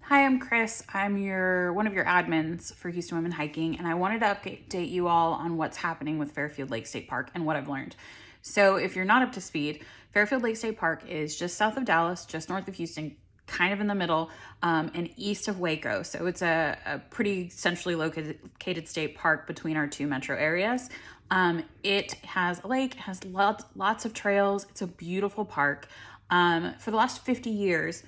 Hi, I'm Chris. I'm one of your admins for Houston Women Hiking, and I wanted to update you all on what's happening with Fairfield Lake State Park and what I've learned. So if you're not up to speed, Fairfield Lake State Park is just south of Dallas, just north of Houston, kind of in the middle, and east of Waco. So it's a pretty centrally located state park between our two metro areas. It has a lake, has lots of trails. It's a beautiful park. For the last 50 years,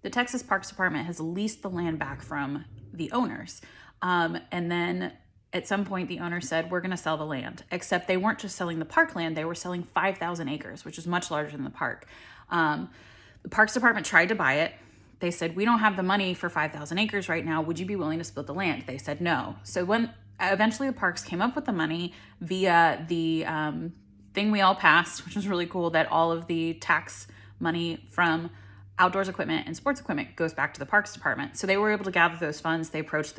the Texas Parks Department has leased the land back from the owners. And then at some point, the owner said, we're going to sell the land. Except they weren't just selling the park land, they were selling 5,000 acres, which is much larger than the park. The Parks Department tried to buy it. They said, we don't have the money for 5,000 acres right now. Would you be willing to split the land? They said no. So when eventually the parks came up with the money via the thing we all passed, which was really cool, that all of the tax money from outdoors equipment and sports equipment goes back to the Parks Department. So they were able to gather those funds. They approached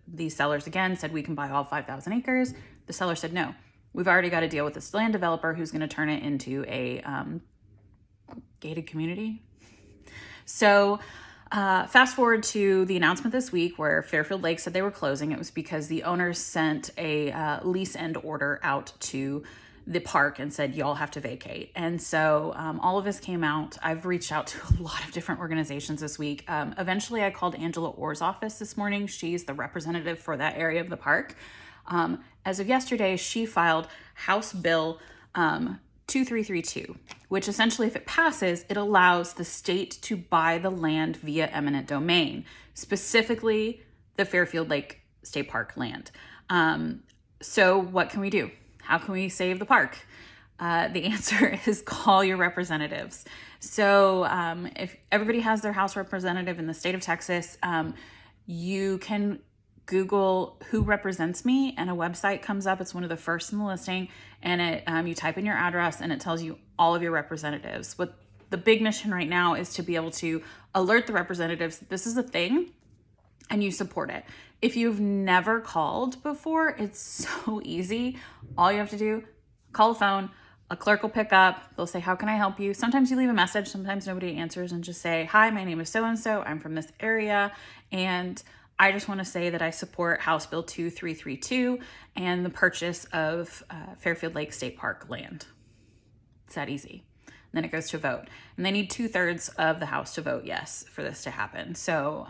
these sellers again, said we can buy all 5,000 acres. The seller said no. We've already got to deal with this land developer who's going to turn it into a gated community. So fast forward to the announcement this week where Fairfield Lake said they were closing. It was because the owners sent a lease end order out to the park and said, y'all have to vacate. And so all of this came out. I've reached out to a lot of different organizations this week. Eventually I called Angela Orr's office this morning. She's the representative for that area of the park. As of yesterday, she filed House Bill 2332, which essentially, if it passes, it allows the state to buy the land via eminent domain, specifically the Fairfield Lake State Park land. So what can we do? How can we save the park? The answer is call your representatives. So if everybody has their House representative in the state of Texas, you can Google who represents me and a website comes up. It's one of the first in the listing, and you type in your address and it tells you all of your representatives. What the big mission right now is to be able to alert the representatives that this is a thing and you support it. If you've never called before, it's so easy. All you have to do, call a phone, a clerk will pick up, they'll say, how can I help you? Sometimes you leave a message, sometimes nobody answers, and just say, hi, my name is so-and-so, I'm from this area, and I just want to say that I support House Bill 2332 and the purchase of Fairfield Lake State Park land. It's that easy. And then it goes to a vote. And they need 2/3 of the House to vote yes for this to happen. So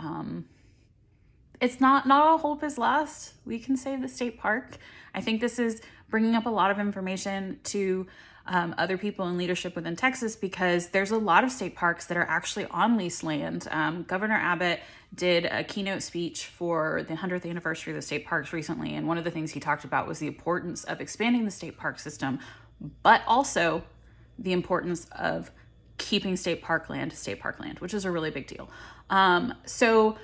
it's not all hope is lost. We can save the state park. I think this is bringing up a lot of information to other people in leadership within Texas, because there's a lot of state parks that are actually on leased land. Governor Abbott did a keynote speech for the 100th anniversary of the state parks recently, and one of the things he talked about was the importance of expanding the state park system, but also the importance of keeping state park land, which is a really big deal. So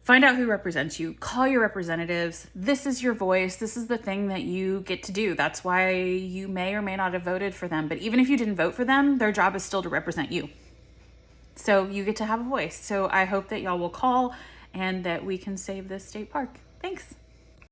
find out who represents you, call your representatives. This is your voice. This is the thing that you get to do. That's why you may or may not have voted for them. But even if you didn't vote for them, their job is still to represent you. So you get to have a voice. So I hope that y'all will call and that we can save this state park. Thanks.